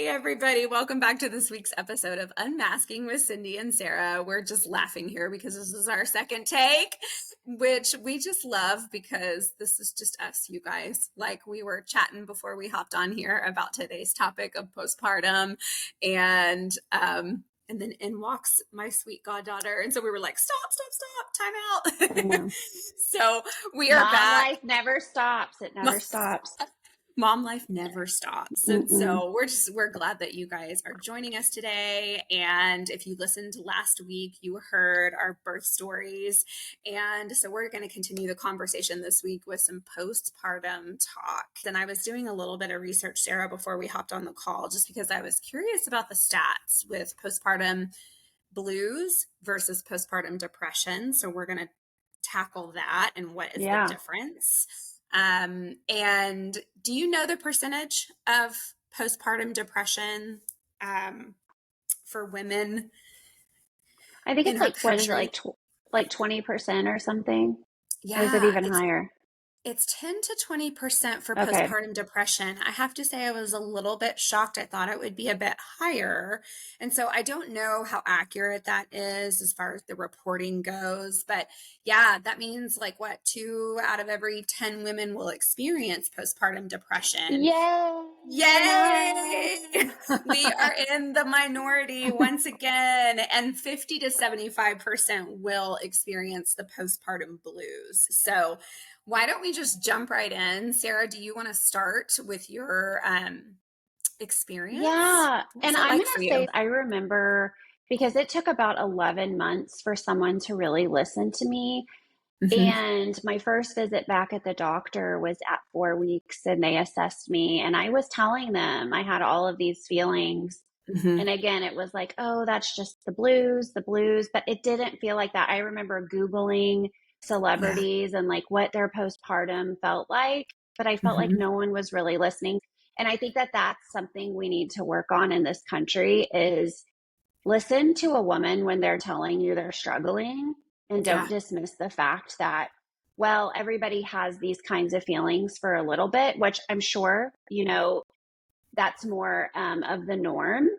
Hey, everybody. Welcome back to this week's episode of Unmasking with Cindy and Sarah. We're just laughing here because this is our second take, which we just love because this is just us, you guys. Like we were chatting before we hopped on here about today's topic of postpartum and then in walks my sweet goddaughter. And so we were like, stop, time out. I know. So we are Mom back. life never stops. It never stops. Mom life never stops. And so we're glad that you guys are joining us today. And if you listened last week, you heard our birth stories. And so we're going to continue the conversation this week with some postpartum talk. And I was doing a little bit of research, Sarah, before we hopped on the call, just because I was curious about the stats with postpartum blues versus postpartum depression. So we're going to tackle that and what is the difference. And do you know the percentage of postpartum depression for women? I think it's like, what is it, like 20% or something? Yeah. Or is it even higher? It's 10 to 20% for postpartum depression. I have to say I was a little bit shocked. I thought it would be a bit higher. And so I don't know how accurate that is as far as the reporting goes. But yeah, that means like what, 2 out of every 10 women will experience postpartum depression. Yay! We are in the minority once again, and 50 to 75% will experience the postpartum blues. So why don't we just jump right in? Sarah, do you want to start with your experience? Yeah. And I'm going to say, I remember because it took about 11 months for someone to really listen to me. And my first visit back at the doctor was at 4 weeks, and they assessed me, and I was telling them I had all of these feelings. And again, it was like, oh, that's just the blues, but it didn't feel like that. I remember Googling celebrities and like what their postpartum felt like, but I felt like no one was really listening. And I think that that's something we need to work on in this country is listen to a woman when they're telling you they're struggling, and don't dismiss the fact that, well, everybody has these kinds of feelings for a little bit, which I'm sure, you know, that's more of the norm.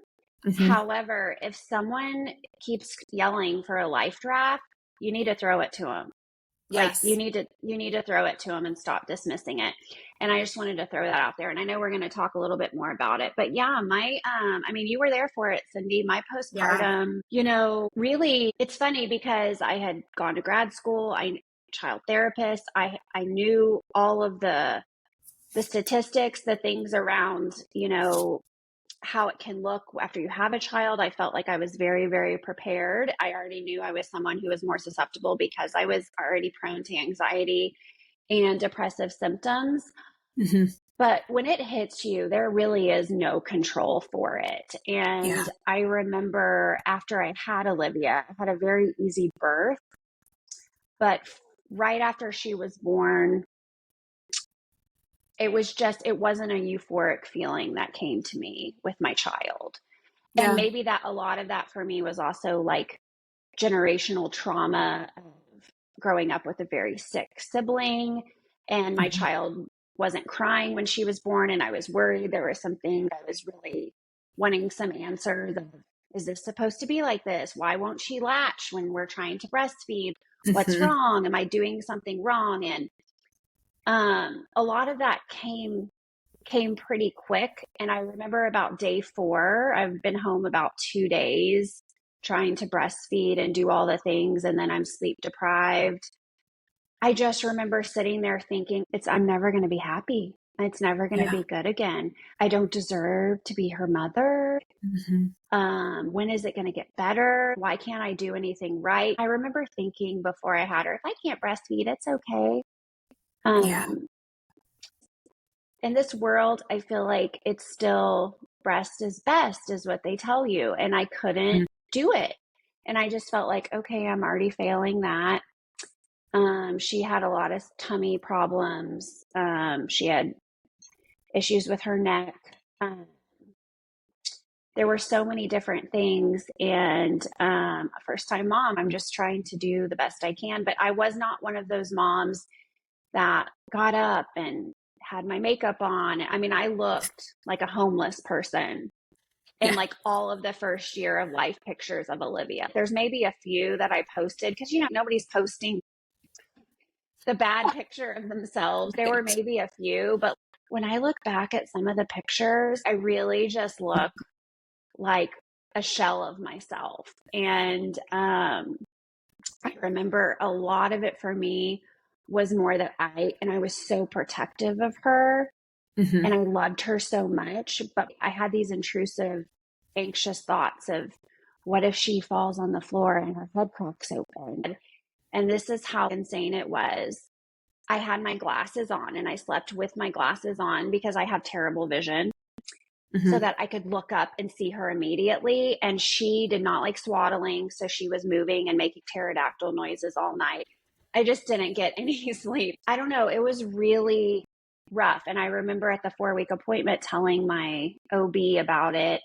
However, if someone keeps yelling for a life draft, you need to throw it to them. Yes. Like you need to throw it to them and stop dismissing it. And I just wanted to throw that out there. And I know we're going to talk a little bit more about it, but yeah, I mean, you were there for it, Cindy. My postpartum, you know, really, it's funny because I had gone to grad school. I child therapist. I knew all of the statistics, the things around, you know, how it can look after you have a child. I felt like I was very, very prepared. I already knew I was someone who was more susceptible because I was already prone to anxiety and depressive symptoms. But when it hits you, there really is no control for it. And I remember after I had Olivia, I had a very easy birth. But right after she was born, it wasn't a euphoric feeling that came to me with my child. And maybe that a lot of that for me was also like generational trauma of growing up with a very sick sibling, and my child wasn't crying when she was born, and I was worried there was something. I was really wanting some answers of, is this supposed to be like this? Why won't she latch when we're trying to breastfeed? What's wrong? Am I doing something wrong? And a lot of that came pretty quick. And I remember about day 4, I've been home about 2 days trying to breastfeed and do all the things. And then I'm sleep deprived. I just remember sitting there thinking, I'm never going to be happy. It's never going to be good again. I don't deserve to be her mother. When is it going to get better? Why can't I do anything right? I remember thinking before I had her, if I can't breastfeed, it's okay. In this world, I feel like it's still breast is best is what they tell you. And I couldn't do it. And I just felt like, okay, I'm already failing that. She had a lot of tummy problems. She had issues with her neck. There were so many different things. And a first-time mom, I'm just trying to do the best I can. But I was not one of those moms that got up and had my makeup on. I mean, I looked like a homeless person and Yeah. like all of the first year of life pictures of Olivia. There's maybe a few that I posted because, nobody's posting the bad picture of themselves. There were Right. maybe a few, but when I look back at some of the pictures, I really just look like a shell of myself. And I remember a lot of it for me was more that I was so protective of her and I loved her so much, but I had these intrusive, anxious thoughts of what if she falls on the floor and her head cracks open? And this is how insane it was. I had my glasses on and I slept with my glasses on because I have terrible vision so that I could look up and see her immediately. And she did not like swaddling. So she was moving and making pterodactyl noises all night. I just didn't get any sleep. I don't know. It was really rough. And I remember at the 4-week appointment telling my OB about it.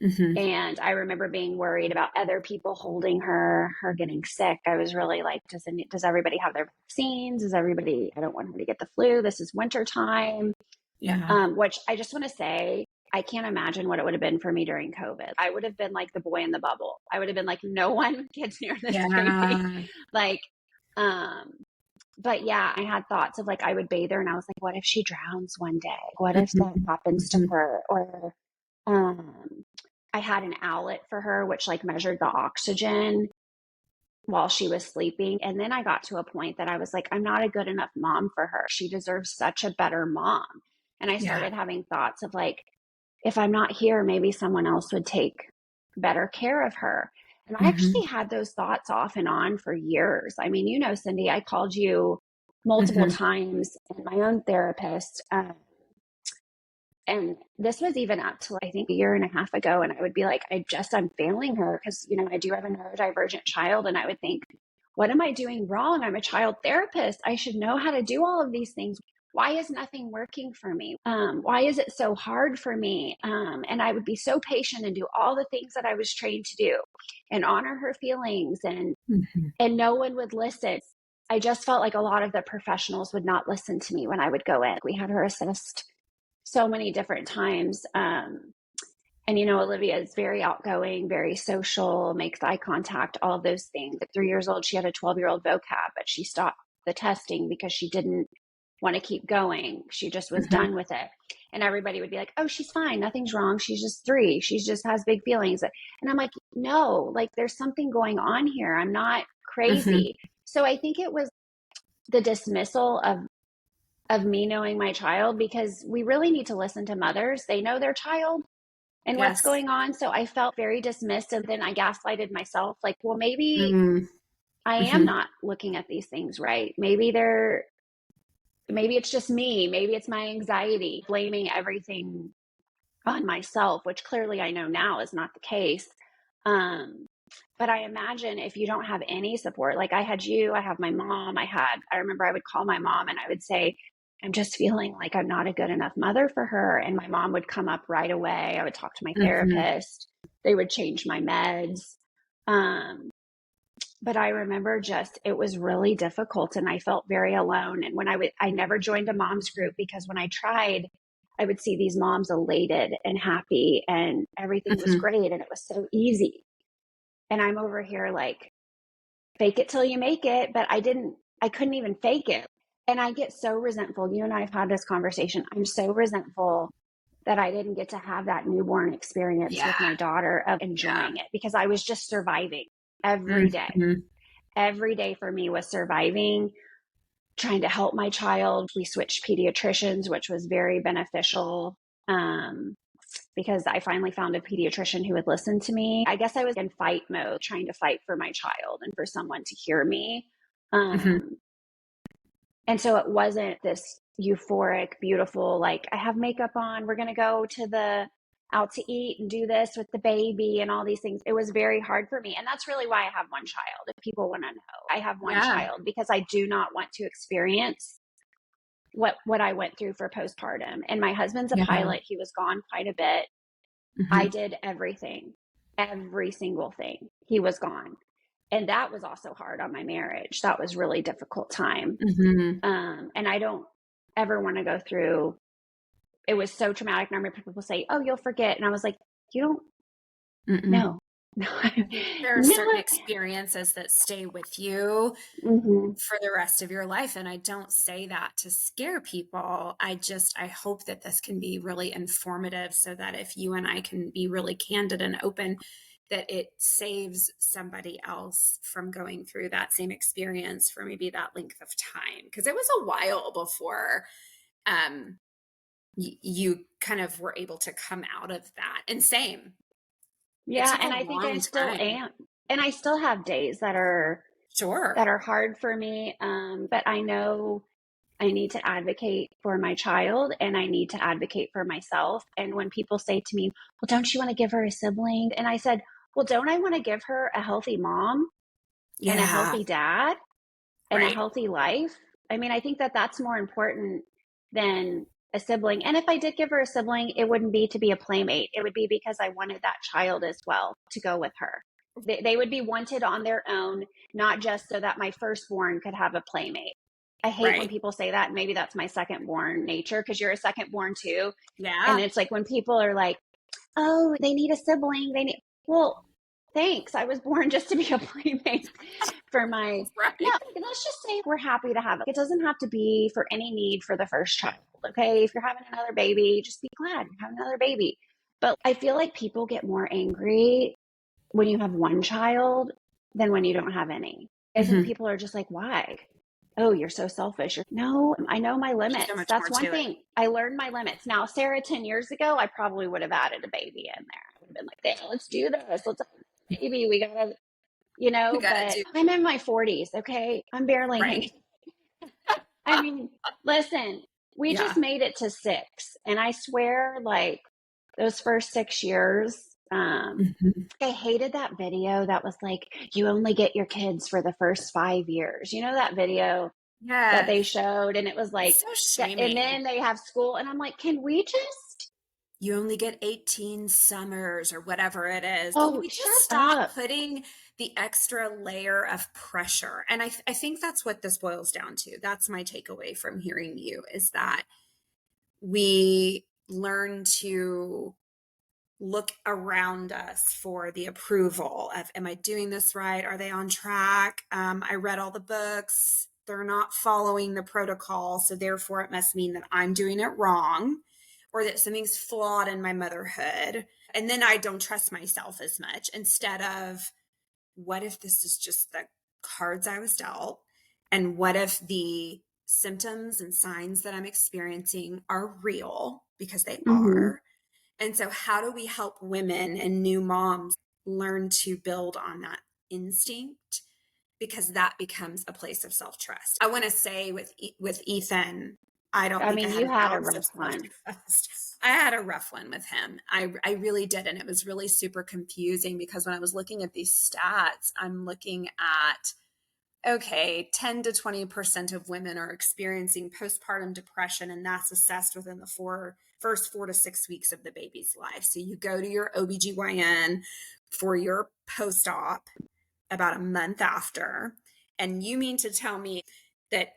And I remember being worried about other people holding her getting sick. I was really like, does everybody have their vaccines? I don't want her to get the flu. This is winter time. Yeah. Which I just want to say, I can't imagine what it would have been for me during COVID. I would have been like the boy in the bubble. I would have been like, no one gets near this baby. Yeah. Like, um, but yeah, I had thoughts of like, I would bathe her and I was like, what if she drowns one day? What if that happens to her? Or, um, I had an owlet for her, which like measured the oxygen while she was sleeping. And then I got to a point that I was like, I'm not a good enough mom for her. She deserves such a better mom. And I Yeah. started having thoughts of like, if I'm not here, maybe someone else would take better care of her. And I actually had those thoughts off and on for years. I mean, Cindy, I called you multiple times and my own therapist. And this was even up to I think a year and a half ago. And I would be like, I'm failing her because, I do have a neurodivergent child. And I would think, what am I doing wrong? I'm a child therapist. I should know how to do all of these things. Why is nothing working for me? Why is it so hard for me? And I would be so patient and do all the things that I was trained to do and honor her feelings and no one would listen. I just felt like a lot of the professionals would not listen to me when I would go in. We had her assessed so many different times. And, Olivia is very outgoing, very social, makes eye contact, all of those things. At 3 years old, she had a 12-year-old vocab, but she stopped the testing because she didn't want to keep going. She just was done with it. And everybody would be like, oh, she's fine. Nothing's wrong. She's just 3. She just has big feelings. And I'm like, no, like there's something going on here. I'm not crazy. So I think it was the dismissal of me knowing my child, because we really need to listen to mothers. They know their child and what's Yes. going on. So I felt very dismissed. And then I gaslighted myself like, well, maybe Mm. I am not looking at these things right. Maybe it's just me. Maybe it's my anxiety, blaming everything on myself, which clearly I know now is not the case. Um, but I imagine if you don't have any support, like I had you, I have my mom, I remember I would call my mom and I would say, I'm just feeling like I'm not a good enough mother for her. And my mom would come up right away. I would talk to my therapist. They would change my meds. Um, but I remember it was really difficult and I felt very alone. And I never joined a mom's group because when I tried, I would see these moms elated and happy and everything was great and it was so easy. And I'm over here like, fake it till you make it. But I couldn't even fake it. And I get so resentful. You and I have had this conversation. I'm so resentful that I didn't get to have that newborn experience Yeah. with my daughter of Yeah. enjoying it because I was just surviving every day. Every day for me was surviving, trying to help my child. We switched pediatricians, which was very beneficial. Because I finally found a pediatrician who would listen to me. I guess I was in fight mode, trying to fight for my child and for someone to hear me. And so it wasn't this euphoric, beautiful, like I have makeup on, we're going to go out to eat and do this with the baby and all these things. It was very hard for me. And that's really why I have one child. If people want to know, I have one Yeah. child because I do not want to experience what I went through for postpartum. And my husband's a Yeah. pilot. He was gone quite a bit. I did everything, every single thing. He was gone. And that was also hard on my marriage. That was really difficult time. And I don't ever want to go through. It was so traumatic. And I remember people say, oh, you'll forget. And I was like, Mm-mm. No, no, I think there are certain no. experiences that stay with you Mm-hmm. for the rest of your life. And I don't say that to scare people. I hope that this can be really informative so that if you and I can be really candid and open, that it saves somebody else from going through that same experience for maybe that length of time. Because it was a while before um, you kind of were able to come out of that. And same, it Yeah, took a and I think I long still time. am. And I still have days that Sure. are hard for me. But I know I need to advocate for my child and I need to advocate for myself. And when people say to me, well, don't you want to give her a sibling? And I said, well, don't I want to give her a healthy mom and a Yeah. healthy dad and a Right. healthy life? I mean, I think that that's more important than a sibling. And if I did give her a sibling, it wouldn't be to be a playmate. It would be because I wanted that child as well to go with her. They would be wanted on their own, not just so that my firstborn could have a playmate. I hate when Right. people say that. Maybe that's my second born nature because you're a second born too. And Yeah. it's like when people are like, oh, they need a sibling. They need, well, thanks. I was born just to be a playmate for my, yeah, Right. let's just say we're happy to have it. It doesn't have to be for any need for the first child. Okay. If you're having another baby, just be glad you're having another baby. But I feel like people get more angry when you have one child than when you don't have any. I think Hmm. people are just like, why? Oh, you're so selfish. No, I know my There's so limits. much more That's one to it. thing. I learned my limits. Now, Sarah, 10 years ago, I probably would have added a baby in there. I would have been like, hey, let's do this. Let's have a baby. We got to, We got to but do I'm in my 40s. Okay. I'm barely right. hanging. I mean, listen, we just Yeah. made it to 6. And I swear, like, those first 6 years, Hmm. I hated that video that was like, you only get your kids for the first 5 years. You know, that video that they Yes. showed, and it was It's like, so and shaming. then they have school. And I'm like, can we just, You only get 18 summers or whatever it is. Can oh, we just shut stop up. putting the extra layer of pressure? And I think that's what this boils down to. That's my takeaway from hearing you is that we learn to look around us for the approval of, am I doing this right? Are they on track? I read all the books. They're not following the protocol. So therefore it must mean that I'm doing it wrong or that something's flawed in my motherhood. And then I don't trust myself as much instead of what if this is just the cards I was dealt? And what if the symptoms and signs that I'm experiencing are real because they Mm-hmm. are? And so, how do we help women and new moms learn to build on that instinct? Because that becomes a place of self trust. I want to say with Ethan, I don't I think I mean, had you an had a ounce of rough self one. trust. I had a rough one with him. I really did, and it was really super confusing because when I was looking at these stats, I'm looking at okay, 10 to 20% of women are experiencing postpartum depression, and that's assessed within the first 4 to 6 weeks of the baby's life. So you go to your OBGYN for your post op about a month after, and you mean to tell me that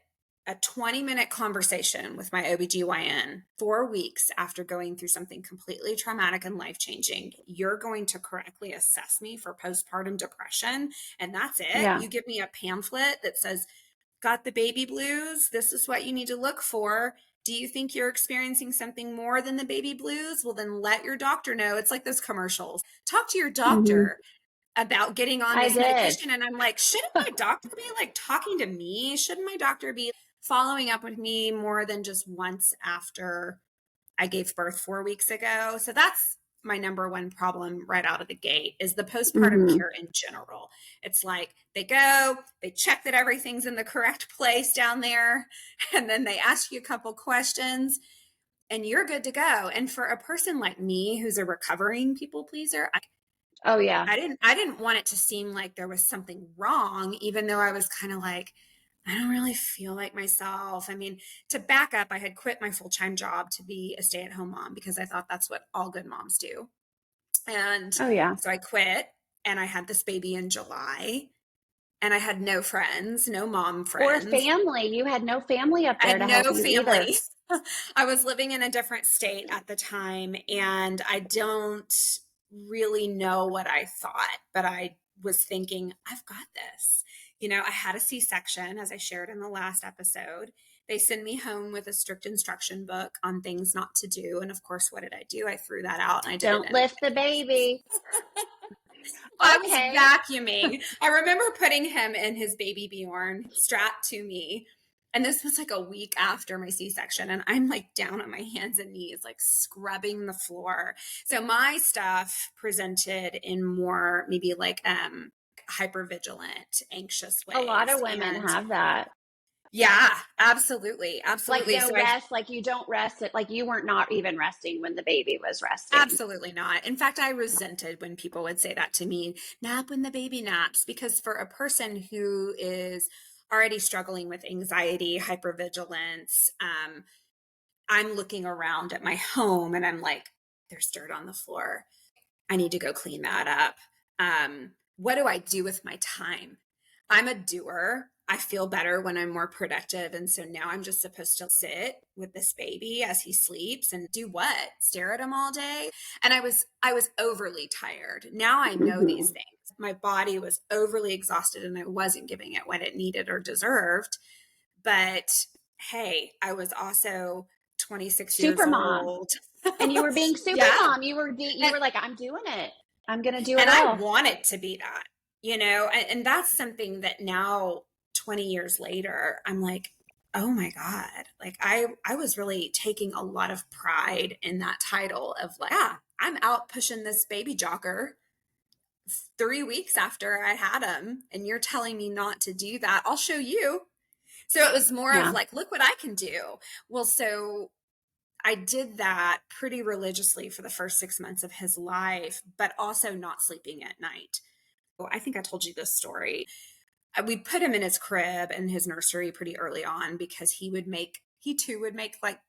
a 20-minute conversation with my OBGYN 4 weeks after going through something completely traumatic and life changing, you're going to correctly assess me for postpartum depression. And that's it. Yeah. You give me a pamphlet that says, got the baby blues. This is what you need to look for. Do you think you're experiencing something more than the baby blues? Well, then let your doctor know. It's like those commercials. Talk to your Mm-hmm. doctor about getting on I this did. medication. And I'm like, shouldn't my doctor be like talking to me? Shouldn't my doctor be following up with me more than just once after I gave birth 4 weeks ago? So that's my number one problem right out of the gate is the postpartum Mm-hmm. care in general. It's like they go, they check that everything's in the correct place down there, and then they ask you a couple questions and you're good to go. And for a person like me who's a recovering people pleaser, Oh, yeah. I didn't want it to seem like there was something wrong, even though I was kind of like, I don't really feel like myself. I mean, to back up, I had quit my full-time job to be a stay-at-home mom because I thought that's what all good moms do. And Oh, yeah. so I quit and I had this baby in July and I had no friends, no mom Or friends. family. You had no family up I there had to help no you either. family. I was living in a different state at the time and I don't really know what I thought, but I was thinking, I've got this. I had a C-section, as I shared in the last episode. They send me home with a strict instruction book on things not to do. And of course, what did I do? I threw that out and I did it Don't anyway. lift the baby. I was Okay. vacuuming. I remember putting him in his baby Bjorn strapped to me. And this was like a week after my C-section. And I'm like down on my hands and knees, like scrubbing the floor. So my stuff presented in more maybe like hypervigilant, anxious A lot ways. of women And have that. yeah, absolutely. Like Absolutely. no So I rest, like you don't rest it, like you weren't not even resting when the baby was resting. absolutely not. In fact, I resented when people would say that to me, nap when the baby naps, because for a person who is already struggling with anxiety, hypervigilance, I'm looking around at my home and I'm like, there's dirt on the floor. I need to go clean that up. What do I do with my time? I'm a doer. I feel better when I'm more productive. And so now I'm just supposed to sit with this baby as he sleeps and do what? Stare at him all day. And I was overly tired. Now I know Mm-hmm. these things. My body was overly exhausted and I wasn't giving it what it needed or deserved. But hey, I was also 26 years Super mom. old. And you were being super Yeah. mom. You And, were like, I'm doing it. I'm gonna do it and I all. want it to be that, and that's something that now 20 years later, I'm like, oh my God, like I was really taking a lot of pride in that title of like, yeah, I'm out pushing this baby jocker 3 weeks after I had him, and you're telling me not to do that. I'll show you. So it was more of Yeah. like, look what I can do. Well, so I did that pretty religiously for the first 6 months of his life, but also not sleeping at night. I think I told you this story. We put him in his crib and his nursery pretty early on because he too would make like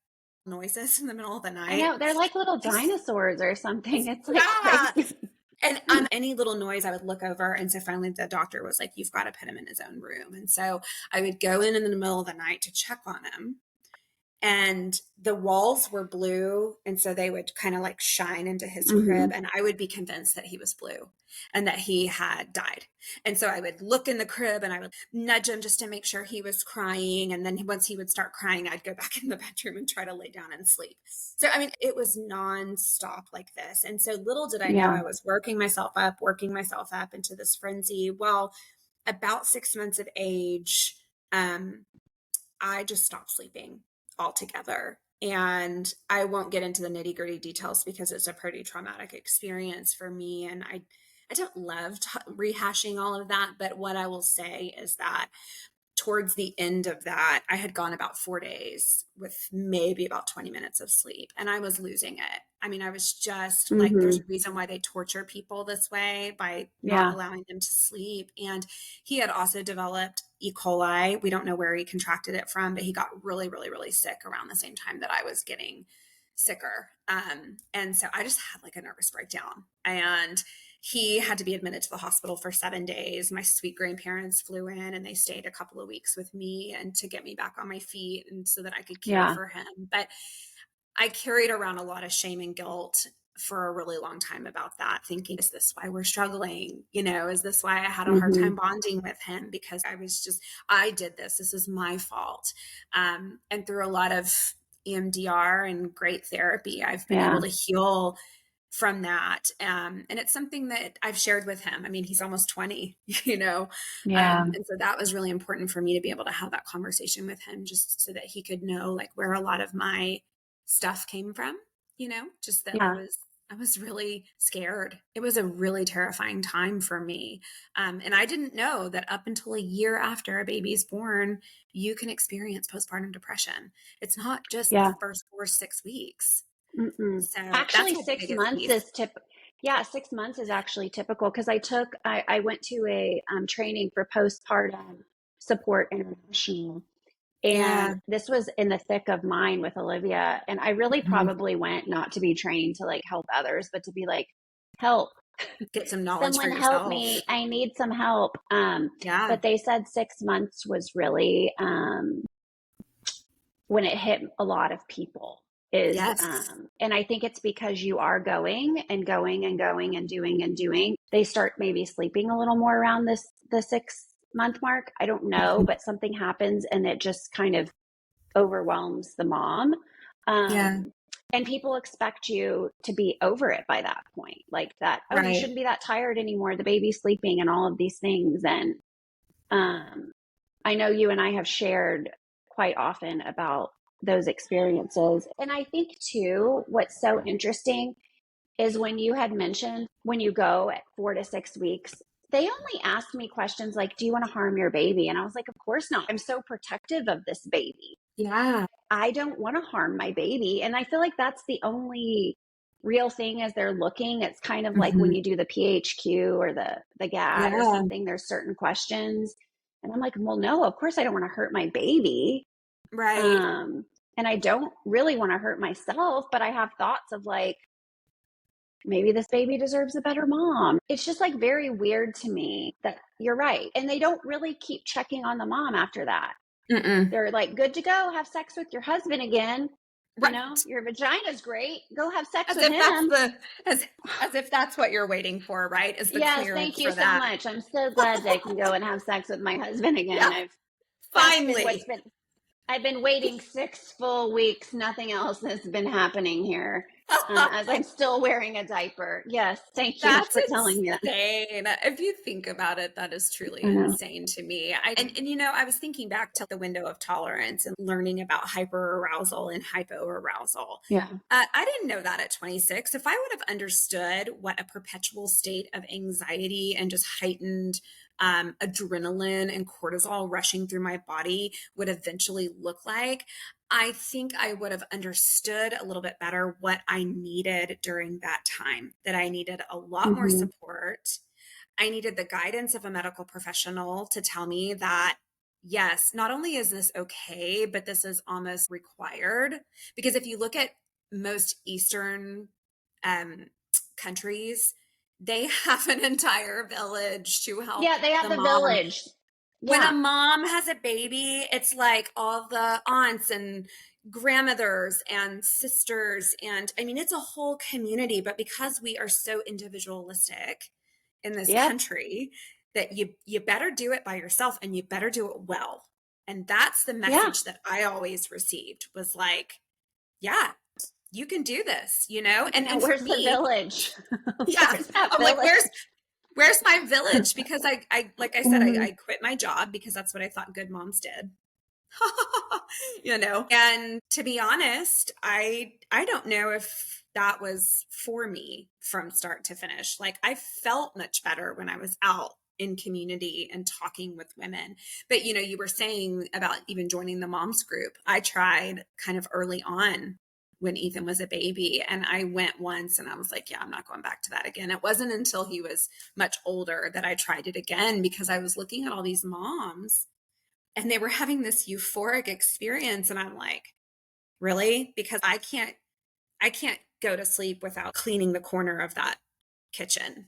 noises in the middle of the I night. know. They're like little dinosaurs or something. It's like Yeah. crazy. And any little noise, I would look over. And so finally the doctor was like, you've got to put him in his own room. And so I would go in the middle of the night to check on him. And the walls were blue, and so they would kind of like shine into his Mm-hmm. crib, and I would be convinced that he was blue and that he had died. And so I would look in the crib and I would nudge him just to make sure he was crying, and then once he would start crying, I'd go back in the bedroom and try to lay down and sleep. So I mean, it was nonstop like this. And so little did I know, Yeah. I was working myself up into this frenzy. Well, about 6 months of age, um I just stopped sleeping altogether. And I won't get into the nitty gritty details because it's a pretty traumatic experience for me. And I don't love rehashing all of that. But what I will say is that towards the end of that, I had gone about 4 days with maybe about 20 minutes of sleep, and I was losing it. I mean, I was just like, there's Mm-hmm. a reason why they torture people this way by not Yeah. allowing them to sleep. And he had also developed E. coli. We don't know where he contracted it from, but he got really, really, really sick around the same time that I was getting sicker. And so I just had like a nervous breakdown. And he had to be admitted to the hospital for 7 days. My sweet grandparents flew in and they stayed a couple of weeks with me and to get me back on my feet and so that I could care Yeah. for him. But I carried around a lot of shame and guilt for a really long time about that, thinking, is this why we're struggling? Is this why I had a hard Mm-hmm. time bonding with him? Because I did this. This is my fault. And through a lot of EMDR and great therapy, I've been able Yeah. to heal from that. And it's something that I've shared with him. I mean, he's almost 20, Yeah. and so that was really important for me to be able to have that conversation with him just so that he could know like where a lot of my stuff came from, just that I Yeah. was I was really scared. It was a really terrifying time for me. And I didn't know that up until a year after a baby's born, you can experience postpartum depression. It's not just the Yeah. first 4 to 6 weeks. Mm-mm. So that's Actually, my six biggest months piece. is Yeah, 6 months is actually typical because I went to a training for postpartum support international, Yeah. and this was in the thick of mine with Olivia, and I really Mhm. probably went not to be trained to like help others, but to be like, help, Get some knowledge for someone help yourself. me, I need some help. Yeah. But they said 6 months was really when it hit a lot of people. is, Yes. and I think it's because you are going and going and going and doing and doing. They start maybe sleeping a little more around the 6 month mark. I don't know, Mhm. but something happens and it just kind of overwhelms the mom. Yeah. And people expect you to be over it by that point, like that, oh, you Right. shouldn't be that tired anymore, the baby's sleeping and all of these things. And I know you and I have shared quite often about those experiences. And I think too, what's so interesting is when you had mentioned when you go at 4 to 6 weeks, they only asked me questions like, do you want to harm your baby? And I was like, of course not. I'm so protective of this baby. Yeah. I don't want to harm my baby. And I feel like that's the only real thing as they're looking. It's kind of like when Mhm. you do the PHQ or the GAD or Yeah. something, there's certain questions. And I'm like, well, no, of course I don't want to hurt my baby. Right. Um, and I don't really want to hurt myself, but I have thoughts of like, maybe this baby deserves a better mom. It's just like very weird to me that you're right. And they don't really keep checking on the mom after that. Mm-mm. They're like, good to go, have sex with your husband again. You know, Right. your vagina's great. Go have sex As with if that's him. the as as if that's what you're waiting for, right? Is the Yes, thank clearance you for so that. much. I'm so glad that I can go and have sex with my husband again. Yeah, That's been what's finally. been I've been waiting 6 full weeks. Nothing else has been happening here. As I'm still wearing a diaper. Yes, thank you That's for telling me that. insane. If you think about it, that is truly I know. insane to me. And I was thinking back to the window of tolerance and learning about hyperarousal and hypoarousal. Yeah. I didn't know that at 26. If I would have understood what a perpetual state of anxiety and just heightened adrenaline and cortisol rushing through my body would eventually look like, I think I would have understood a little bit better what I needed during that time, that I needed a lot more Mm-hmm. support. I needed the guidance of a medical professional to tell me that, yes, not only is this okay, but this is almost required. Because if you look at most Eastern um, countries, they have an entire village to help Yeah, they have the the mom. village. When a Yeah. mom has a baby, it's like all the aunts and grandmothers and sisters. And I mean, it's a whole community, but because we are so individualistic in this Yep. country, that you better do it by yourself and you better do it well. And that's the Yeah. message that I always received was like, yeah, you can do this, Yeah. and for Where's the me, village? yeah, Where's that I'm like, village? where's my village? Because I like I said, Mhm. I quit my job because that's what I thought good moms did. And to be honest, I don't know if that was for me from start to finish. Like I felt much better when I was out in community and talking with women. But you were saying about even joining the moms group. I tried kind of early on when Ethan was a baby, and I went once and I was like, yeah, I'm not going back to that again. It wasn't until he was much older that I tried it again because I was looking at all these moms and they were having this euphoric experience, and I'm like, really? Because I can't go to sleep without cleaning the corner of that kitchen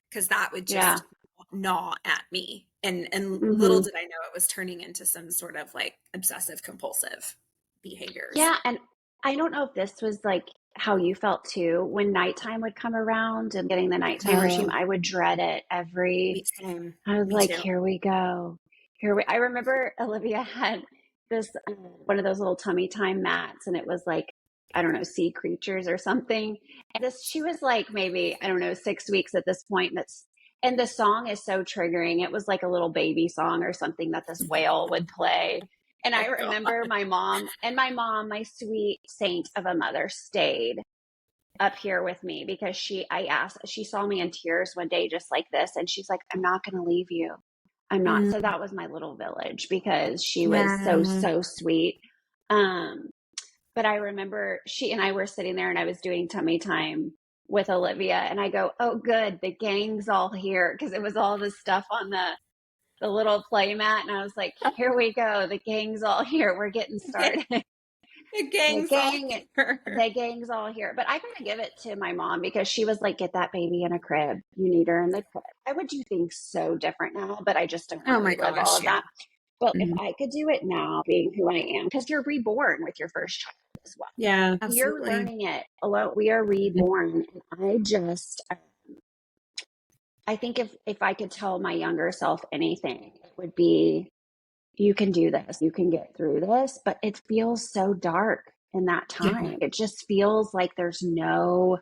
because that would Yeah. just gnaw at me. And little Hmm. did I know it was turning into some sort of like obsessive compulsive behaviors. Yeah. And I don't know if this was like how you felt too. When nighttime would come around and getting the nighttime regime, Oh, I would dread it every, same. I was Me like, too. here we go. I remember Olivia had this, one of those little tummy time mats, and it was like, I don't know, sea creatures or something. And she was like, maybe, I don't know, 6 weeks at this point. And the song is so triggering. It was like a little baby song or something that this whale would play. And I Oh remember God. my mom, my sweet saint of a mother, stayed up here with me because she saw me in tears one day just like this, and she's like, I'm not going to leave you. I'm not. So Mm, that was my little village because she was so yeah. so sweet. um but I remember she and I were sitting there and I was doing tummy time with Olivia, and I go, oh good, the gang's all here, because it was all this stuff on the little play mat, and I was like, here we go, the gang's all here, we're getting Okay. started. The the gang's all gang here. the gang's all here. But I gotta give it to my mom because she was like, get that baby in a crib, you need her in the crib. I would do things so different now, but I just don't want Oh to my relive all gosh, of yeah. that. But if Mhm. I could do it now, being who I am, because you're reborn with your first child, as well. Yeah, You're absolutely. learning it alone. We are Mhm. reborn. I think if I could tell my younger self anything, it would be, you can do this, you can get through this, but it feels so dark in that Yeah, time. It just feels like there's no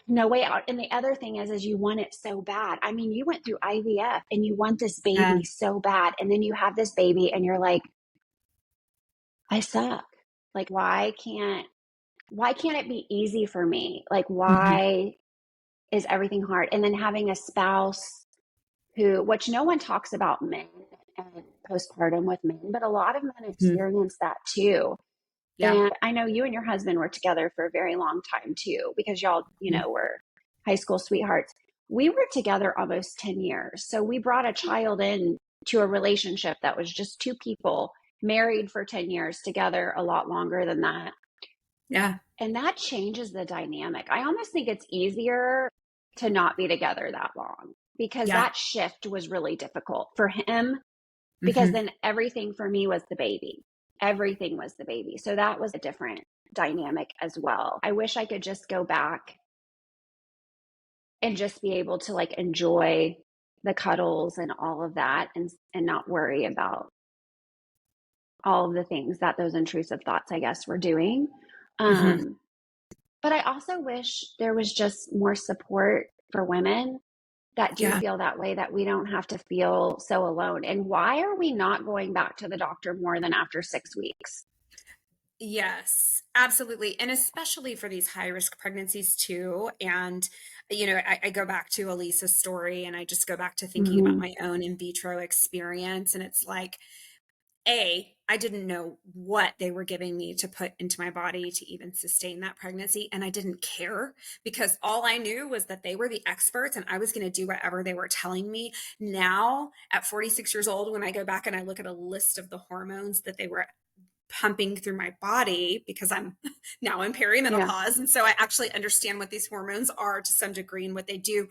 way out. And the other thing is you want it so bad. I mean, you went through IVF and you want this yeah, baby so bad. And then you have this baby and you're like, I suck. Like, why can't it be easy for me? Like, mhm, why is everything hard? And then having a spouse which no one talks about men and postpartum with men, but a lot of men mhm. experience that too. Yeah, And I know you and your husband were together for a very long time too, because y'all, mhm. were high school sweethearts. We were together almost 10 years. So we brought a child in to a relationship that was just two people married for 10 years, together a lot longer than that. Yeah, And that changes the dynamic. I almost think it's easier to not be together that long because yeah, that shift was really difficult for him, because mhm. then everything for me was the baby. Everything was the baby. So that was a different dynamic as well. I wish I could just go back and just be able to like enjoy the cuddles and all of that, and not worry about all of the things that those intrusive thoughts, I guess, were doing. Mhm. Um, but I also wish there was just more support for women that do Yeah. feel that way, that we don't have to feel so alone. And why are we not going back to the doctor more than after 6 weeks? Yes, absolutely. And especially for these high risk pregnancies too. And, I go back to Elisa's story and I just go back to thinking about Mm-hmm. my own in vitro experience. And it's like, I didn't know what they were giving me to put into my body to even sustain that pregnancy. And I didn't care because all I knew was that they were the experts and I was going to do whatever they were telling me. Now, at 46 years old, when I go back and I look at a list of the hormones that they were pumping through my body because I'm now in Yeah. perimenopause. And so I actually understand what these hormones are to some degree and what they do.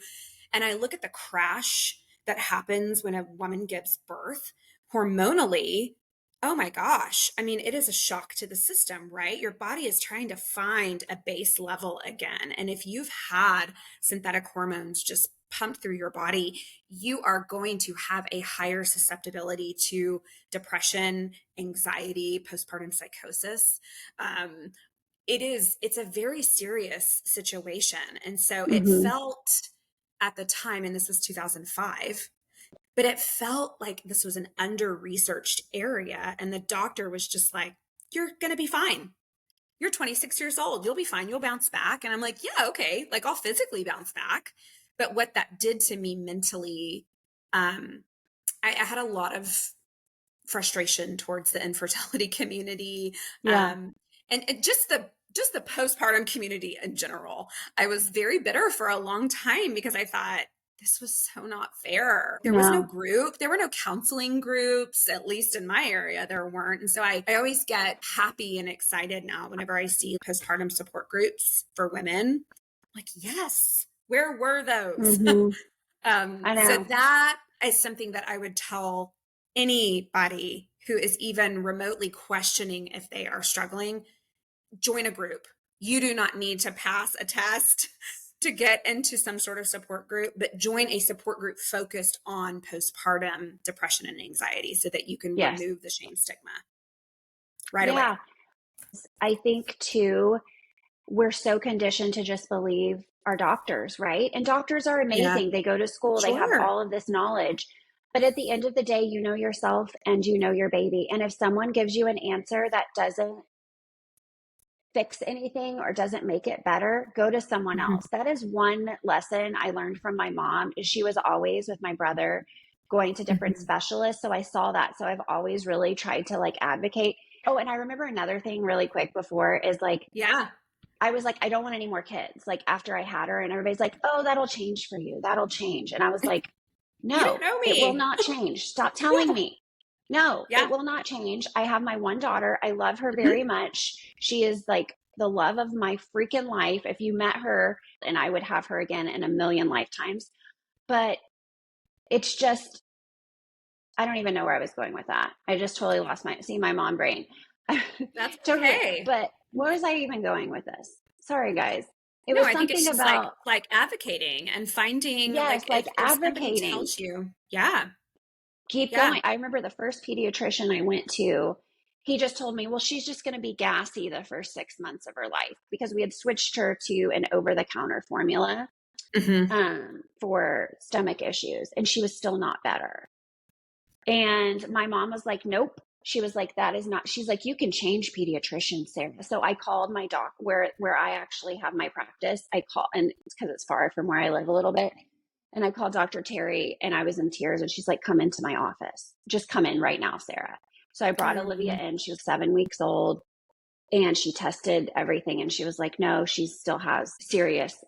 And I look at the crash that happens when a woman gives birth hormonally. Oh my gosh. I mean, it is a shock to the system, right? Your body is trying to find a base level again. And if you've had synthetic hormones just pumped through your body, you are going to have a higher susceptibility to depression, anxiety, postpartum psychosis. Um, it's a very serious situation. And so it Mm-hmm. felt at the time, and this was 2005, but it felt like this was an under researched area. And the doctor was just like, you're going to be fine. You're 26 years old. You'll be fine. You'll bounce back. And I'm like, yeah, okay. Like I'll physically bounce back. But what that did to me mentally, um, I had a lot of frustration towards the infertility community, Yeah. and just the postpartum community in general. I was very bitter for a long time because I thought this was so not fair. There was no No. group, there were no counseling groups, at least in my area, there weren't. And so I always get happy and excited now whenever I see postpartum support groups for women. Like, yes, where were those? Mm-hmm. I So know. that is something that I would tell anybody who is even remotely questioning if they are struggling. Join a group. You do not need to pass a test to get into some sort of support group, but join a support group focused on postpartum depression and anxiety so that you can Yes. remove the shame stigma right Yeah. away. I think too, we're so conditioned to just believe our doctors, right? And doctors are Yeah, amazing. They go to school, they have sure. all of this knowledge. But at the end of the day, you know yourself and you know your baby. And if someone gives you an answer that doesn't fix anything or doesn't make it better, go to someone Mhm. else. That is one lesson I learned from my mom. She was always with my brother going to different Mhm. specialists. So I saw that. So I've always really tried to like advocate. Oh, and I remember another thing really quick before is like, Yeah. I was like, I don't want any more kids. Like after I had her, and everybody's like, oh, that'll change for you. That'll change. And I was like, You don't no, know it will me. not change. Stop telling Yeah. me. No, it Yeah. will not change. I have my one daughter. I love her very much. She is like the love of my freaking life. If you met her, and I would have her again in a million lifetimes. But it's just, I don't even know where I was going with that. I just totally lost my mom brain. That's Totally. okay. But where was I even going with this? Sorry, guys. It No, was I think it's something just about, like advocating and finding yes, like like if somebody advocating. tells you, yeah, Keep yeah. going. I remember the first pediatrician I went to, he just told me, well, she's just going to be gassy the first 6 months of her life because we had switched her to an over the counter formula Hmm. for stomach issues, and she was still not better. And my mom was like, nope. She was like, that is not, she's like, you can change pediatricians, Sarah. So I called my doc where I actually have my practice. I call, and it's because it's far from where I live a little bit. And I called Dr. Terry and I was in tears and she's like, come into my office. Just come in right now, Sarah. So I brought Olivia Mm-hmm. in. She was 7 weeks old and she tested everything. And she was like, no, she still has serious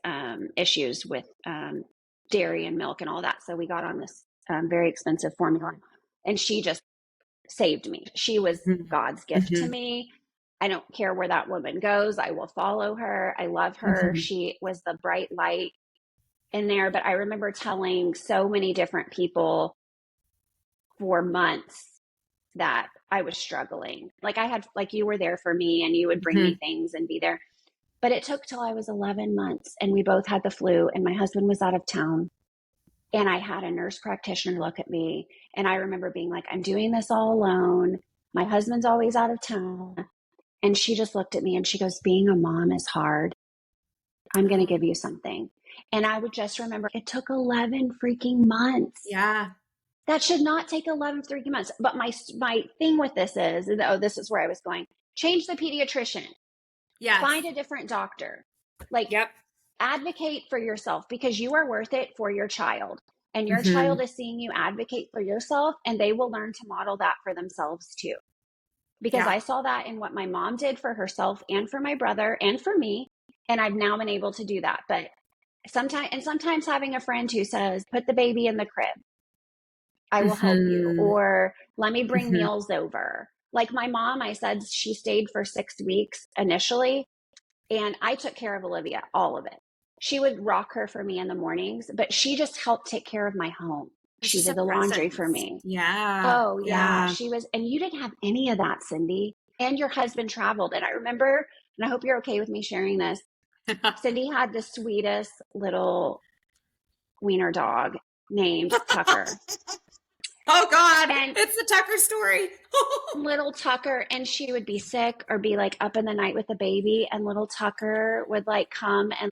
issues with dairy and milk and all that. So we got on this very expensive formula and she just saved me. She was God's gift to Hmm. me. I don't care where that woman goes. I will follow her. I love her. Hmm. She was the bright light in there. But I remember telling so many different people for months that I was struggling. Like I had, like you were there for me and you would bring me Hmm. things and be there. But it took till I was 11 months and we both had the flu and my husband was out of town. And I had a nurse practitioner look at me. And I remember being like, I'm doing this all alone. My husband's always out of town. And she just looked at me and she goes, being a mom is hard. I'm going to Oh, give you something. And I would just remember it took 11 freaking months. yeah. That should not take 11 freaking months. But my thing with this is, oh, this is where I was going. Change the pediatrician. Yes. Find a different doctor. Like Yep. advocate for yourself because you are worth it for your child. And your child Hmm. is seeing you advocate for yourself and they will learn to model that for themselves too. Because Yeah. I saw that in what my mom did for herself and for my brother and for me. And I've now been able to do that. But sometimes having a friend who says, put the baby in the crib, I will help you, Hmm. or let me bring Hmm. meals over. Like my mom, I said she stayed for 6 weeks initially, and I took care of Olivia, all of it. She would rock her for me in the mornings, but she just helped take care of my home. It's She just a did the laundry for presence. me. Yeah. Oh, yeah. Yeah. She was, and you didn't have any of that, Cindy. And your husband traveled. And I remember, and I hope you're okay with me sharing this. Cindy had the sweetest little wiener dog named Tucker. Oh God, And it's the Tucker story. little Tucker, and she would be sick or be like up in the night with the baby, and little Tucker would like come and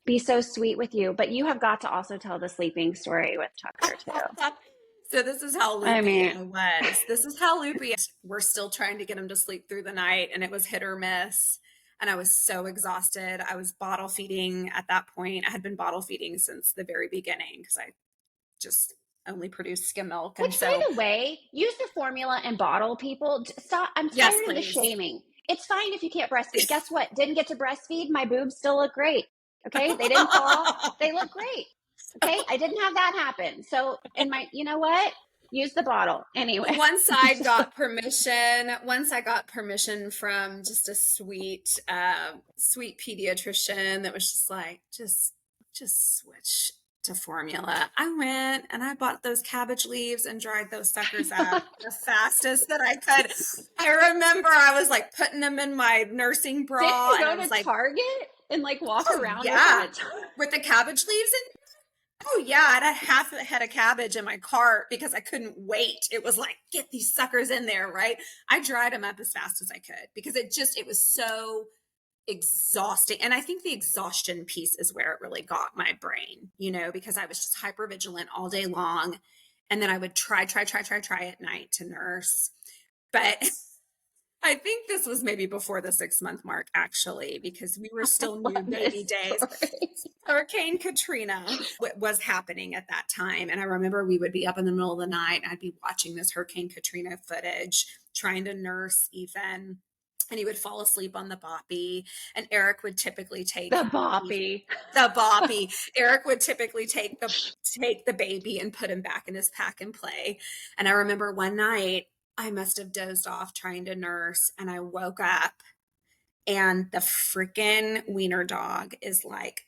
be so sweet with you. But you have got to also tell the sleeping story with Tucker too. So this is how I loopy mean, I was. This is how loopy we're still trying to get him to sleep through the night, and it was hit or miss. And I was so exhausted. I was bottle feeding at that point. I had been bottle feeding since the very beginning because I just only produced skim milk. And which by so, the way, use the formula and bottle people. Stop. I'm yes, tired of the please. shaming. It's fine if you can't breastfeed. Guess what? Didn't get to breastfeed. My boobs still look great. Okay. They didn't fall. They look great. Okay. I didn't have that happen. So, and you know what? Use the bottle anyway. Once I got permission from just a sweet pediatrician that was just like, just switch to formula. I went and I bought those cabbage leaves and dried those suckers up the fastest that I could. I remember I was like putting them in my nursing Didn't bra you and go I to was like, Target and like walk oh around with them yeah, at Target? with the cabbage leaves. Oh yeah, I had half a head of cabbage in my cart because I couldn't wait. It was like, get these suckers in there, right? I dried them up as fast as I could because it was so exhausting. And I think the exhaustion piece is where it really got my brain, because I was just hyper vigilant all day long. And then I would try at night to nurse. But I think this was maybe before the 6 month mark, actually, because we were I still new love baby this days. story. Hurricane Katrina was happening at that time. And I remember we would be up in the middle of the night. I'd be watching this Hurricane Katrina footage, trying to nurse Ethan. And he would fall asleep on the boppy. And Eric would typically take The boppy. the boppy. Eric would typically take the baby and put him back in his pack and play. And I remember one night I must have dozed off trying to nurse, and I woke up and the freaking wiener dog is like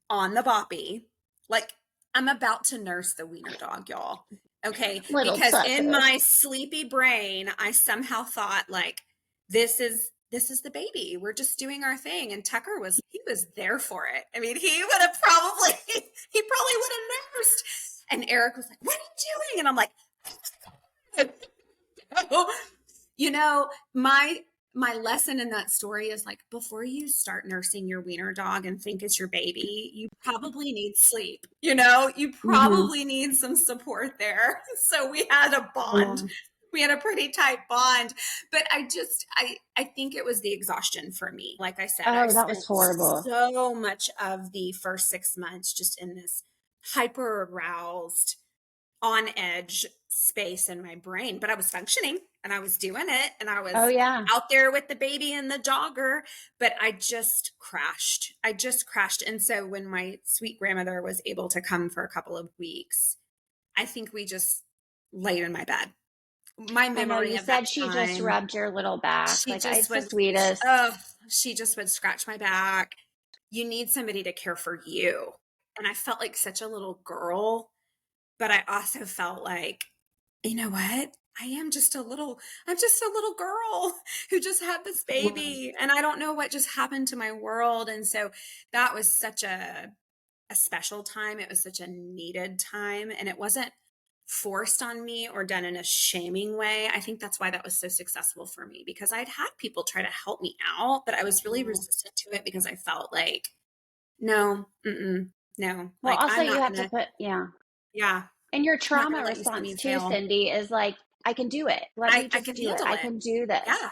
on the boppy. Like I'm about to nurse the wiener dog, y'all. Okay. Little Because in Tucker. my sleepy brain, I somehow thought like this is the baby. We're just doing our thing. And Tucker he was there for it. I mean, he would have probably, he probably would have nursed. And Eric was like, what are you doing? And I'm like, you know, my lesson in that story is like, before you start nursing your wiener dog and think it's your baby, you probably need sleep. You Mm-hmm. probably need some support there. So we had a bond. Yeah. We had a pretty tight bond. But I think it was the exhaustion for me. Like I said, I Oh, that was spent horrible. so much of the first 6 months just in this hyper aroused, on edge space in my brain, but I was functioning and I was doing it and I Oh, was yeah. out there with the baby and the jogger, but I just crashed. I just crashed. And so when my sweet grandmother was able to come for a couple of weeks, I think we just laid in my bed. My I know memory you of that said she just time, rubbed your little back. she Like, just it's the would, sweetest. oh, she just would scratch my back. You need somebody to care for you. And I felt like such a little girl, but I also felt like, you know what? I'm just a little girl who just had this baby and I don't know what just happened to my world. And so that was such a special time. It was such a needed time and it wasn't forced on me or done in a shaming way. I think that's why that was so successful for me because I'd had people try to help me out, but I was really Mm. resistant to it because I felt like, no, no, Well, like also, I'm you not have to gonna, put, yeah. yeah, And your I'm not gonna trauma let you see me response too, fail. Cindy, is like, I can do it. Let me I just can do it. handle I it. can do this. Yeah.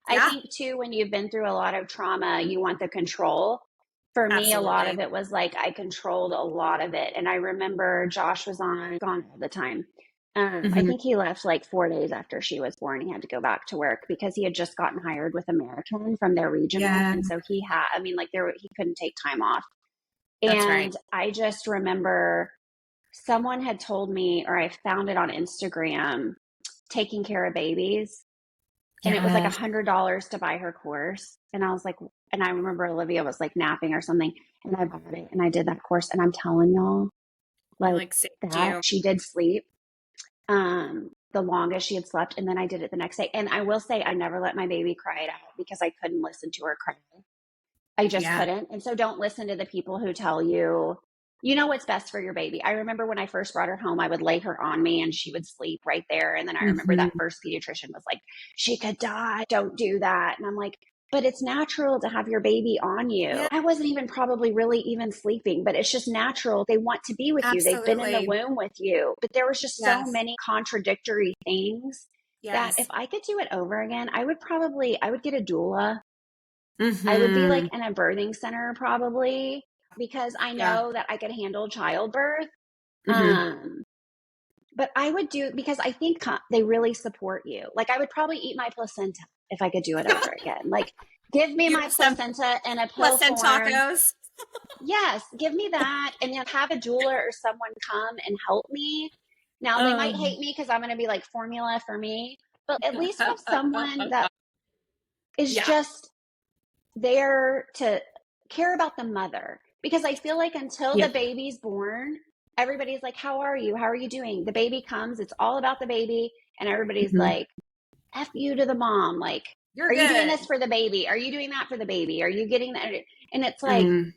I Yeah. think too, when you've been through a lot of trauma, you want the control. For me, a lot of Absolutely. it was like I controlled a lot of it. And I remember Josh was gone all the time. I Hmm. think he left like 4 days after she was born. He had to go back to work because he had just gotten hired with American from their regional. Yeah, And so I mean, like he couldn't take time off. that's right. And I just remember someone had told me, or I found it on Instagram, taking care of babies. And it was like Yes. $100 to buy her course. And I was like, and I remember Olivia was like napping or something. And I bought it and I did that course. And I'm telling y'all, It like like saved that, you. she did sleep the longest she had slept. And then I did it the next day. And I will say, I never let my baby cry it out because I couldn't listen to her cry. I just Yeah. couldn't. And so don't listen to the people who tell you, you know what's best for your baby. I remember when I first brought her home, I would lay her on me and she would sleep right there. And then I remember that Hmm. first pediatrician was like, she could die. Don't do that. And I'm like, but it's natural to have your baby on you. Yeah, I wasn't even probably really even sleeping, but it's just natural. They want to be with you. They've been in the absolutely. womb with you. But there was just so Yes. many contradictory things that if Yes. I could do it over again, I would get a doula. I would be like Hmm. in a birthing center probably because I Yeah. know that I could handle childbirth. Hmm. Um, but I would do because I think they really support you. Like I would probably eat my placenta if I could do it over again. Like give me You my have some placenta in a pill form. placentacos. Yes, give me that and then have a doula or someone come and help me. Now they might Oh. hate me because I'm going to be like formula for me, but at least have someone that is Yeah. just there to care about the mother because I feel like until Yeah. the baby's born, everybody's like, how are you? How are you doing? The baby comes, it's all about the baby. And everybody's Hmm. like, F you to the mom. Like, You're are you doing this good. for the baby? Are you doing that for the baby? Are you getting that? And it's like, Mm.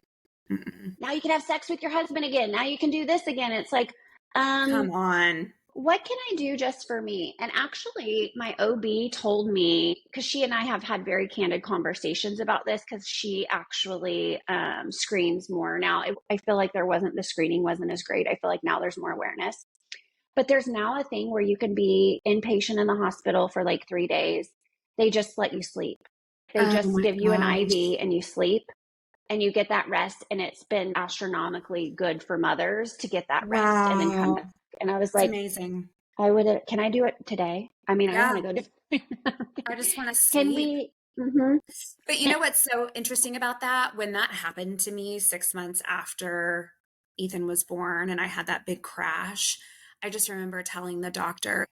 Mm-mm. now you can have sex with your husband again. Now you can do this again. It's like, um, Come on. what can I do just for me? And actually, my OB told me because she and I have had very candid conversations about this because she actually screens more now. I feel like the screening wasn't as great. I feel like now there's more awareness. But there's now a thing where you can be inpatient in the hospital for like 3 days. They just let you sleep. They Oh just my give you an gosh. IV and you sleep and you get that rest. And it's been astronomically good for mothers to get that rest and then come back. Wow. And I was It's like, amazing. can I do it today? I mean, I don't Yeah. want to go to, I just want to can sleep. we, mm-hmm. But you know what's so interesting about that? When that happened to me 6 months after Ethan was born and I had that big crash, I just remember telling the doctor,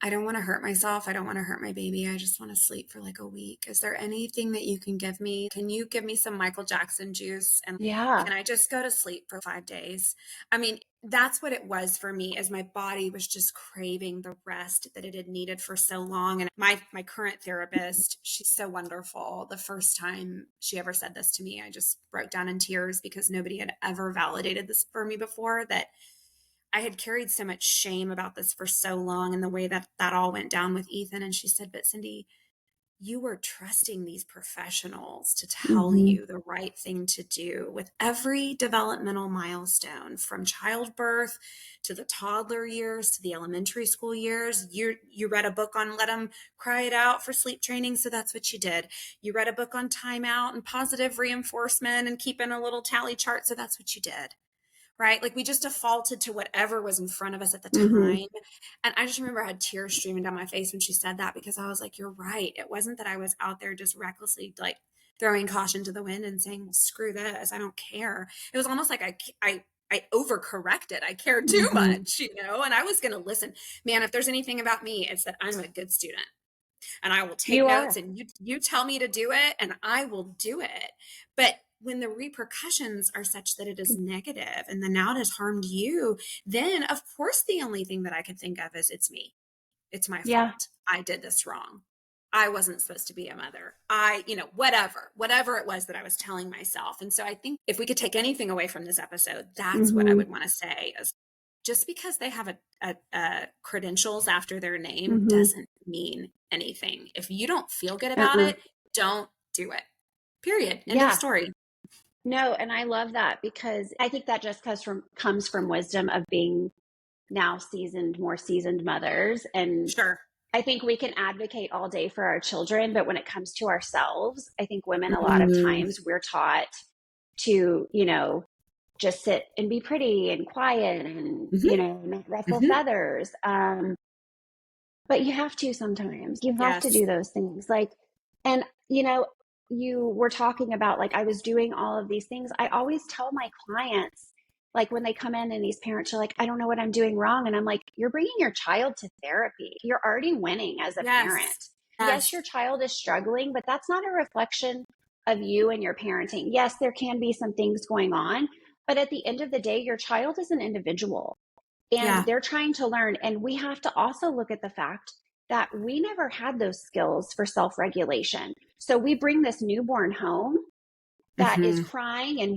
I don't want to hurt myself. I don't want to hurt my baby. I just want to sleep for like a week. Is there anything that you can give me? Can you give me some Michael Jackson juice? And Yeah. can I just go to sleep for 5 days? I mean, that's what it was for me, is my body was just craving the rest that it had needed for so long. And my current therapist, she's so wonderful. The first time she ever said this to me, I just broke down in tears because nobody had ever validated this for me before, that I had carried so much shame about this for so long, and the way that that all went down with Ethan. And she said, but Cindy, you were trusting these professionals to tell Mm-hmm. you the right thing to do with every developmental milestone, from childbirth to the toddler years to the elementary school years. You read a book on let them cry it out for sleep training, so that's what you did. You read a book on timeout and positive reinforcement and keeping a little tally chart, so that's what you did. Right? Like we just defaulted to whatever was in front of us at the Mm-hmm. time. And I just remember I had tears streaming down my face when she said that, because I was like, you're right. It wasn't that I was out there just recklessly like throwing caution to the wind and saying, well, screw this, I don't care. It was almost like I overcorrected. I cared too Mm-hmm. much, and I was going to listen. Man, if there's anything about me, it's that I'm a good student and I will take You notes, are. and you tell me to do it and I will do it. But when the repercussions are such that it is negative and the now it has harmed you, then of course the only thing that I could think of is it's me. It's my Yeah. fault. I did this wrong. I wasn't supposed to be a mother. Whatever it was that I was telling myself. And so I think if we could take anything away from this episode, that's what I Mm-hmm. would want to say is, just because they have a credentials after their name Mm-hmm. doesn't mean anything. If you don't feel good about Uh-uh. it, don't do it. Period. End of Yeah. story. No, and I love that because I think that just comes from wisdom of being now more seasoned mothers. And Sure. I think we can advocate all day for our children, but when it comes to ourselves, I think women, a lot of Mm-hmm. times we're taught to, just sit and be pretty and quiet and, Mm-hmm. not ruffle Mm-hmm. feathers. But you have to sometimes. You have to Yes. do those things. Like, and, you were talking about, like, I was doing all of these things. I always tell my clients, like, when they come in and these parents are like, I don't know what I'm doing wrong. And I'm like, you're bringing your child to therapy. You're already winning as a parent. Yes. Yes, Yes. your child is struggling, but that's not a reflection of you and your parenting. Yes, there can be some things going on, but at the end of the day, your child is an individual and Yeah. they're trying to learn. And we have to also look at the fact that we never had those skills for self regulation. So we bring this newborn home that is Mm-hmm. crying and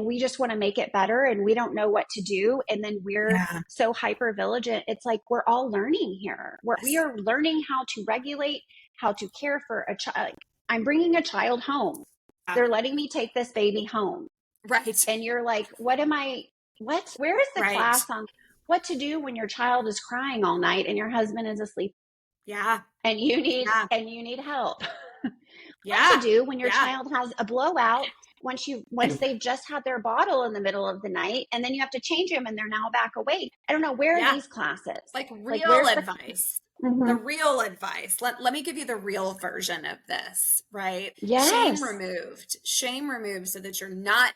we just want to make it better and we don't know what to do. And then we're Yeah. so hyper vigilant. It's like we're all learning here. We Yes. are learning how to regulate, how to care for a child. I'm bringing a child home. Yeah. They're letting me take this baby home. Right. And you're like, where is the Right. class on what to do when your child is crying all night and your husband is asleep Yeah. and Yeah. you need help? What to Yeah. do when your Yeah. child has a blowout once they've just had their bottle in the middle of the night and then you have to change them and they're now back awake? I don't know, where are Yeah. these classes? Like Like, real where's the advice. The mm-hmm. real advice. Let me give you the real version of this, right? Yes. Shame removed, so that you're not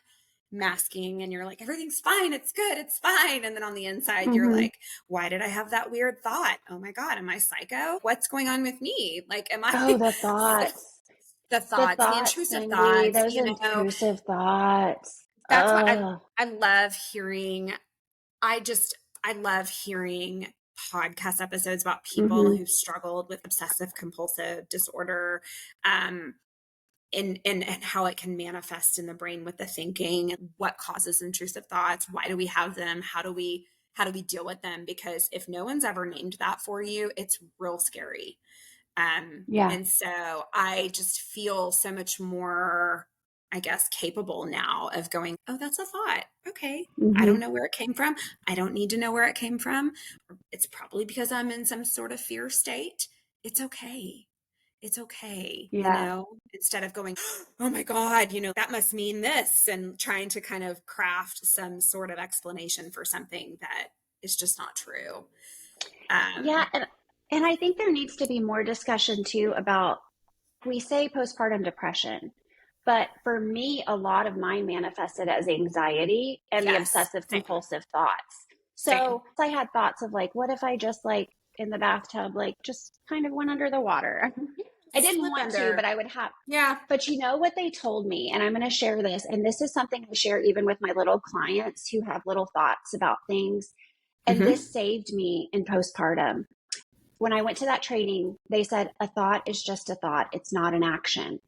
masking and you're like, everything's fine, it's good, it's fine. And then on the inside, you're Mm-hmm. like, why did I have that weird thought? Oh my God, am I psycho? What's going on with me? Like, am I Oh, the thoughts. the The thoughts, the thoughts, intrusive Cindy, thoughts, those intrusive thoughts. that's what Oh. I love hearing. I just, I love hearing podcast episodes about people Mm-hmm. who've struggled with obsessive compulsive disorder, um, and how it can manifest in the brain with the thinking, what causes intrusive thoughts, why do we have them, how do we deal with them? Because if no one's ever named that for you, it's real scary. Yeah. And so I just feel so much more, I guess, capable now of going, oh, that's a thought. Okay. I Mm-hmm. don't know where it came from. I don't need to know where it came from. It's probably because I'm in some sort of fear state. It's okay. It's okay. Yeah. Instead of going, oh my God, that must mean this, and trying to kind of craft some sort of explanation for something that is just not true. Yeah. Um, And I think there needs to be more discussion too about, we say postpartum depression, but for me, a lot of mine manifested as anxiety and the yes. obsessive Same. compulsive thoughts. Same. So I had thoughts of like, what if I just like in the bathtub, like just kind of went under the water. I didn't Slip want to, but under. I would have. Yeah. But you know what they told me, and I'm going to share this, and this is something I share even with my little clients who have little thoughts about things. And Mm-hmm. this saved me in postpartum. When I went to that training, they said, a thought is just a thought. It's not an action.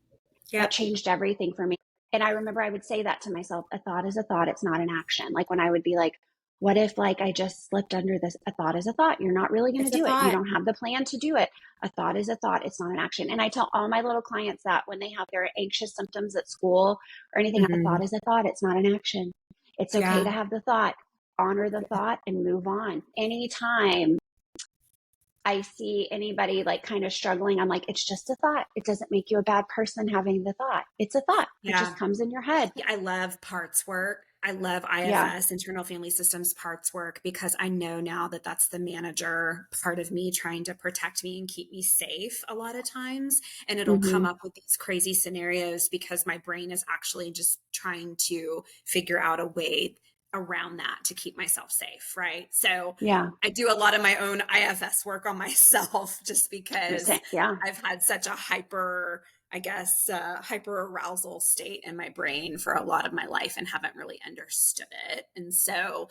That Yep. changed everything for me. And I remember I would say that to myself, a thought is a thought. It's not an action. Like when I would be like, what if like I just slipped under this? A thought is a thought. You're not really going to It's a do it. You thought. don't have the plan to do it. A thought is a thought. It's not an action. And I tell all my little clients that when they have their anxious symptoms at school or anything, a Mm-hmm. thought is a thought. It's not an action. It's okay Yeah. to have the thought, honor the thought and move on. Anytime I see anybody like kind of struggling, I'm like, it's just a thought. It doesn't make you a bad person having the thought. It's a thought. It Yeah. just comes in your head. Yeah, I love parts work. I love Yeah. IFS, internal family systems parts work, because I know now that that's the manager part of me trying to protect me and keep me safe a lot of times. And it'll come Mm-hmm. up with these crazy scenarios because my brain is actually just trying to figure out a way around that to keep myself safe. Right. So Yeah. I do a lot of my own IFS work on myself just because Yeah. I've had such a hyper, I guess, hyper arousal state in my brain for a lot of my life and haven't really understood it. And so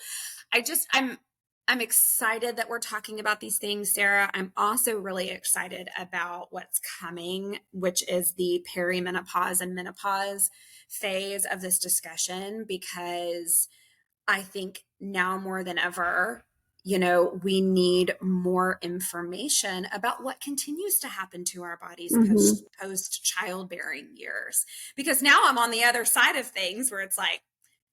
I'm excited that we're talking about these things, Sarah. I'm also really excited about what's coming, which is the perimenopause and menopause phase of this discussion, because I think now more than ever, we need more information about what continues to happen to our bodies Mm-hmm. post childbearing years. Because now I'm on the other side of things where it's like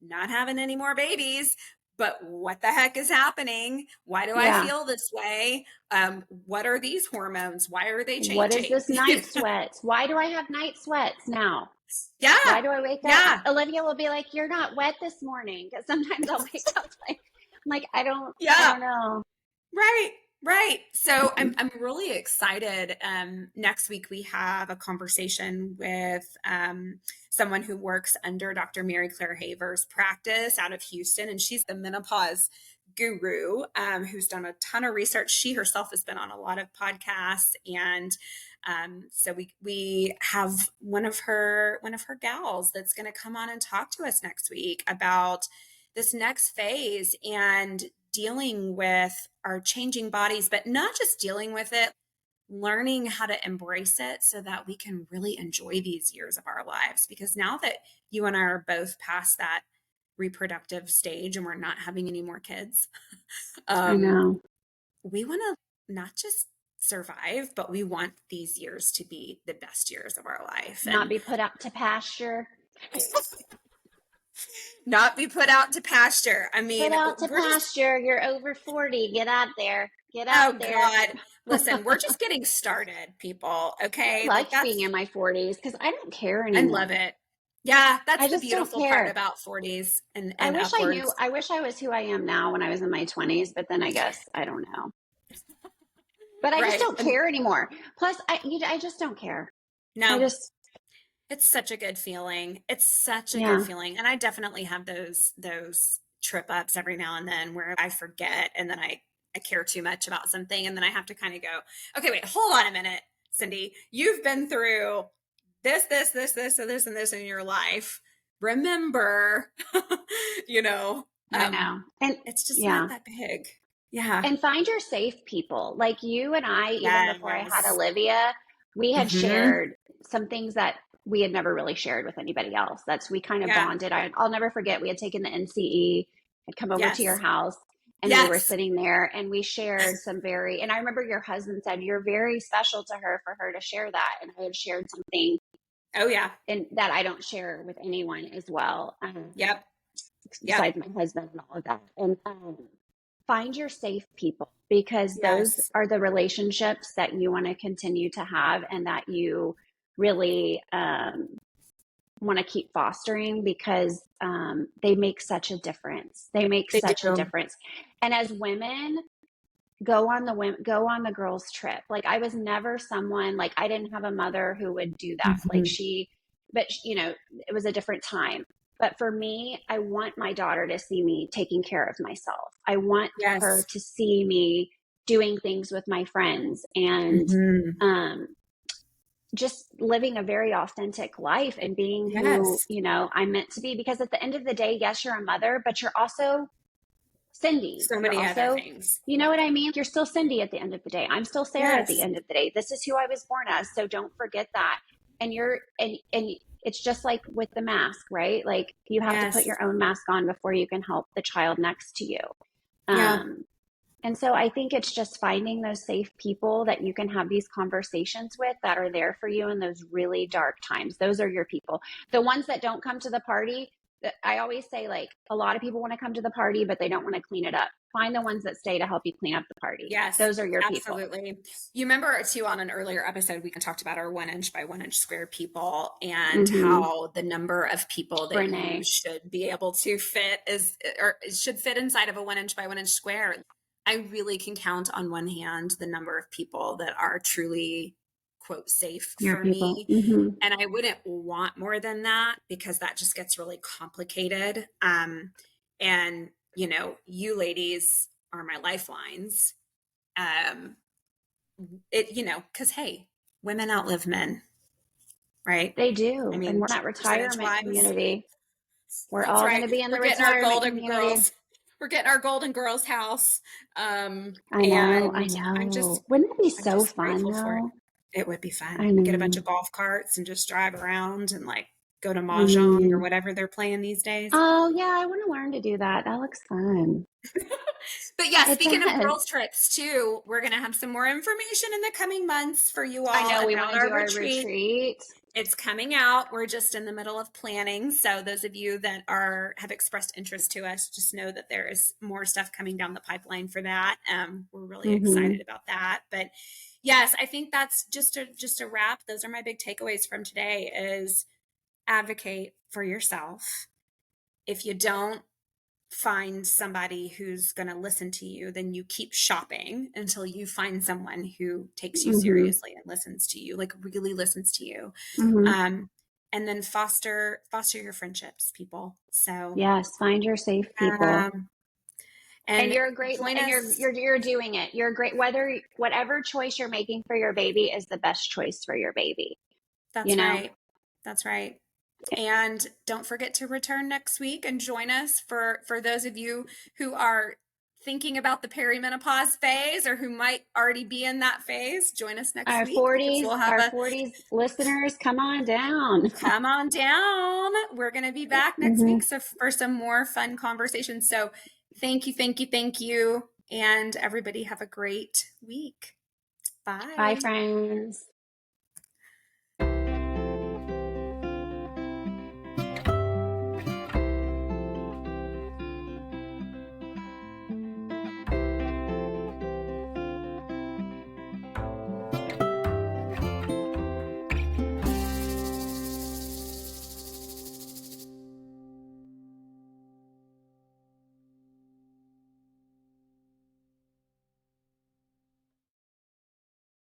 not having any more babies, but what the heck is happening? Why do I Yeah. feel this way? What are these hormones? Why are they What is changing? this night sweats? Why do I have night sweats now? Yeah, Why do I wake up? yeah, Olivia will be like, "You're not wet this morning." Because sometimes I'll wake up like, I'm like, I yeah. don't know. Right, right. So I'm really excited. Next week we have a conversation with someone who works under Dr. Mary Claire Haver's practice out of Houston, and she's the menopause guru who's done a ton of research. She herself has been on a lot of podcasts, and so we have one of her gals that's going to come on and talk to us next week about this next phase and dealing with our changing bodies, but not just dealing with it, learning how to embrace it so that we can really enjoy these years of our lives. Because now that you and I are both past that reproductive stage and we're not having any more kids, I um, know. we want to not just survive, but we want these years to be the best years of our life Not and be put out to pasture. not be put out to pasture. I Put mean, out to we're just pasture. You're over 40. Get out there. Get out Oh there. God. Listen, we're just getting started, people. I Okay. Like liked being that's, in my 40s because I don't care I love anymore. it. Yeah. That's I the just don't beautiful part care. about 40s and, I and wish I knew. upwards. I wish I was who I am now when I was in my 20s, but then I guess I don't know. But I just Right. don't care anymore. Plus, I just don't care. I No, just, it's such a good feeling. It's such a good yeah. feeling. And I definitely have those trip ups every now and then where I forget and then I care too much about something. And then I have to kind of go, okay, wait, hold on a minute, Cindy. You've been through and this in your life. Remember, you know, I know. And it's just not yeah. that big. Yeah. And find your safe people. Like you and I, even before I had Yes. Olivia, we had Mm-hmm. shared some things that we had never really shared with anybody else. We kind of Yeah. bonded. I'll never forget, we had taken the NCE, had come over to your Yes. house, and we were Yes. sitting there and we shared and I remember your husband said, you're very special to her for her to share that. And I had shared something Oh yeah. and that I don't share with anyone as well. Yep. Yep. Besides my husband and all of that. And find your safe people because those Yes. are the relationships that you want to continue to have and that you really want to keep fostering because they make such a difference. They make They such a do. difference. And as women, go on the girls trip. Like I was never someone like I didn't have a mother who would do that. Like Mhm. but you know, it was a different time. But for me, I want my daughter to see me taking care of myself. I want her Yes. to see me doing things with my friends and Mm-hmm. um, just living a very authentic life and being who, Yes. I'm meant to be. Because at the end of the day, yes, you're a mother, but you're also Cindy. So You're many other also, things. you know what I mean? You're still Cindy at the end of the day. I'm still Sarah at the Yes. end of the day. This is who I was born as. So don't forget that. And it's just like with the mask, right? Like you have to put Yes. your own mask on before you can help the child next to you. Yeah. Um, and so I think it's just finding those safe people that you can have these conversations with that are there for you in those really dark times. Those are your people. The ones that don't come to the party, I always say, like, a lot of people want to come to the party, but they don't want to clean it up. Find the ones that stay to help you clean up the party. Yes, Those are your people. absolutely. You remember too on an earlier episode, we talked about our 1 inch by 1 inch square people and Mm-hmm. how the number of people that you Brene. should be able to fit is, or should fit inside of a 1 inch by 1 inch square. I really can count on one hand the number of people that are truly, quote, safe Your for people. me. Mm-hmm. And I wouldn't want more than that because that just gets really complicated. And, you ladies are my lifelines. Um, because hey, women outlive men, right? They I do. And mean, we're that percentage retirement wise, community. We're that's all going right. to be in the We're getting our retirement golden community. girls. We're getting our golden girls house. I know. I And know. Wouldn't it be I'm so just fun grateful for it. though? It would be fun. I Get a bunch know. of golf carts and just drive around and like go to I mahjong or mean, whatever they're playing these days. oh yeah, I want to learn to do that. That looks fun. But yeah, It speaking of does. girls trips too, we're going to have some more information in the coming months for you I all know we want about to do our our retreat. retreat. It's coming out. We're just in the middle of planning. So those of you that have expressed interest to us, just know that there is more stuff coming down the pipeline for that. We're really Mm-hmm. excited about that. But yes, I think that's just a wrap. Those are my big takeaways from today is advocate for yourself. If you don't find somebody who's going to listen to you, then you keep shopping until you find someone who takes you Mm-hmm. seriously and listens to you, like really listens to you. Mm-hmm. Um, and then foster your friendships, people. So, Yes, find your safe people. um, And and you're a great, join and us. you're doing it. You're great. Whatever choice you're making for your baby is the best choice for your baby. You That's know. right. That's right. And don't forget to return next week and join us for those of you who are thinking about the perimenopause phase or who might already be in that phase. Join us next Our week because 40s, we'll have our a 40s listeners, come on down. come on down. We're going to be back next Mm-hmm. week for some more fun conversations. So thank you, thank you, thank you. And everybody have a great week. Bye, Bye. friends.